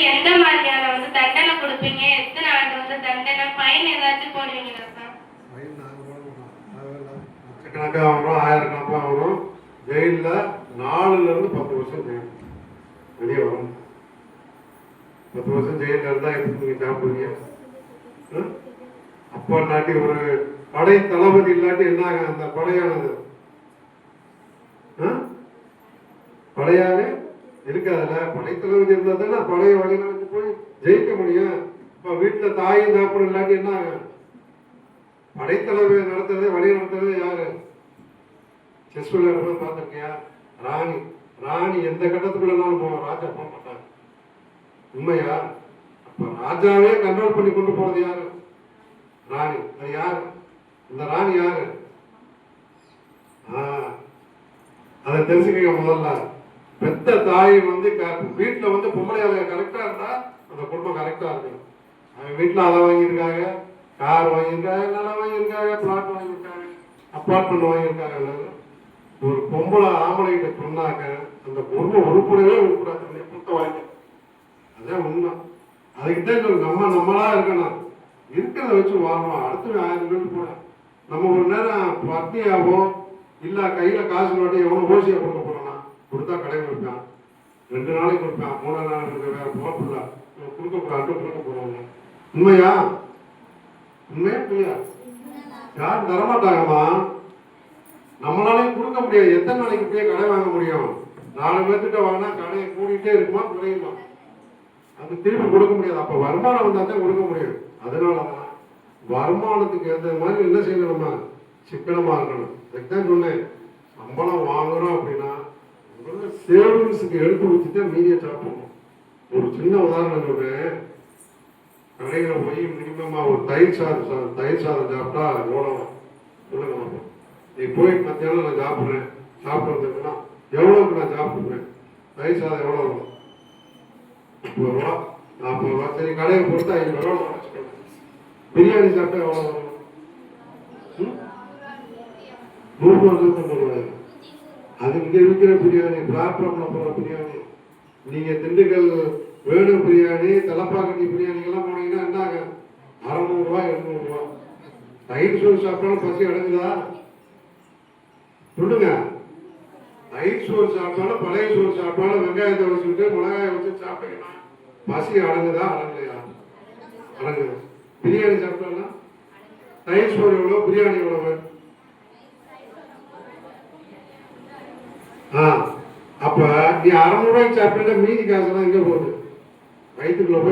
எந்த மாதிரியான தண்டனை கொடுப்பீங்க? எத்தனை ஆண்டு தண்டனை, ஃபைன் ஏதாச்சும் போடுவீங்களா சார்? லட்சக்கணக்காக வரும், ஆயிரக்கணக்காக வரும். ஜெயிலில் 4-10 வருஷம் ஜெயில் வெளியே வரும். 10 வருஷம் ஜெயிலில் இருந்தால் எப்படி நீங்கள் சாப்பிடுவீங்க? அப்போ இல்லாட்டி ஒரு படை தளபதி இல்லாட்டி என்ன ஆகும்? அந்த படையானது படையாவே இருக்காதுல்ல. படை தளபதி இருந்தா தானே படைய வழிநடத்தி போய் ஜெயிக்க முடியும். இப்ப வீட்டுல தாயும் தாப்படும் இல்லாட்டி என்ன ஆகும்? படைத்தளபதி நடத்துறதே வழி நடத்துறதே யாரு? செஸ் விளையாடுறது பார்த்திருக்கியா? ராணி. ராணி எந்த கட்டத்துக்குள்ளனாலும் போவோம், ராஜா போக மாட்டாங்க. உண்மையா? அப்ப ராஜாவே கண்ட்ரோல் பண்ணி கொண்டு போறது யாரு? ராணி. அது யாரு? இந்த ராணி யாரு? அதை தெரிஞ்சுக்க. முதல்ல பெத்த தாய் வீட்டுல பொம்பளையால கரெக்டா இருந்தா அந்த குடும்பம் கரெக்டா இருக்கு. அவங்க வீட்டுல அதை வாங்கியிருக்காங்க, கார் வாங்கியிருக்காங்க, நிலம் வாங்கியிருக்காங்க, பிளாட் வாங்கியிருக்காங்க, அப்பார்ட்மெண்ட் வாங்கியிருக்காங்க. ஒரு பொம்பளை ஆம்பளை கிட்ட சொன்னாக்க அந்த குடும்பம் உருப்படவே உருப்படாது. புத்த வாங்கி அதான் உண்மை. அதுக்கிட்ட நம்மளா இருக்கணும். இருக்கிறத வச்சு வாழணும். அடுத்து 1000 பேருக்கு போட நம்ம ஒரு நேரம் பத்தியாவோ இல்ல கையில காசு நோட்டி எவனோ ஓசியா கொடுக்க போறோம்னா கொடுத்தா கடையில் இருக்கான். 2 நாளைக்கு கொடுப்பான், 3 நாளைக்கு வேற போகல கொடுக்க போறோம். உண்மையா? உண்மையா இல்லையா? யாரும் தரமாட்டாங்கம்மா. நம்மளாலையும் கொடுக்க முடியாது. எத்தனை நாளைக்கு போய் கடை வாங்க முடியும்? 4 பேர்த்திட்ட வாங்கினா கடையை கூடிட்டே இருக்குமா, குறையுமா? அது திருப்பி கொடுக்க முடியாது. அப்ப வருமானம் வந்தா தான் கொடுக்க முடியும். அதனாலதான் வருமானத்துக்கு ஏற்ற மாதிரி என்ன செய்யணுமா? சிக்கனமா இருக்கணும். அதுதான் சொன்னேன், சம்பளம் வாங்குறோம் அப்படின்னா சேவிங்ஸுக்கு எடுத்து வச்சுட்டு மீதியை சாப்பிடணும். ஒரு சின்ன உதாரணம் சொல்றேன். கடைகளை போய் மினிமமா ஒரு தயிர் சாதம் சாப்பிட்டா எவ்வளோ சொல்லுங்க. நீ போய் மத்தியானம் நான் சாப்பிட்றதுக்குன்னா எவ்வளோக்கு நான் சாப்பிடுவேன்? தயிர் சாதம் எவ்வளோ வரும்? 30 ரூபா, 40 ரூபா. சரி, கடையை பொறுத்து 50 ரூபா வச்சுக்கணும். பிரியாணி சாப்பிட்டா எவ்வளோ வரும்? 100 ரூபாய். அது இங்க இருக்கிற பிரியாணி, பிளாட்ஃபார்ம்ல போற பிரியாணி. நீங்க திண்டுக்கல் வேணு பிரியாணி, தலப்பாக்கட்டி பிரியாணிக்கெல்லாம் போனீங்கன்னா என்ன ஆகும்? 600 ரூபாய், 700 ரூபாய். தயிர் சோறு சாப்பிட்டாலும் பசி அடங்குதா? சொல்லுங்க. தயிர் சோறு சாப்பிட்டாலும் பழைய சோறு சாப்பிட்டாலும் வெங்காயத்தை வச்சுக்கிட்டு மிளகாயை வச்சு சாப்பிட்டீங்கன்னா பசி அடங்குதா? அடங்கலையா? அடங்குது. பிரியாணி சாப்பிட்டோம்னா தயிர் சோறு எவ்வளவு, பிரியாணி எவ்வளவு? அப்ப நீ 600 ரூபாய்க்கு சாப்பிட்டா மீதி காசுலாம் எங்க போகுது? வயிற்றுக்குள்ள போய்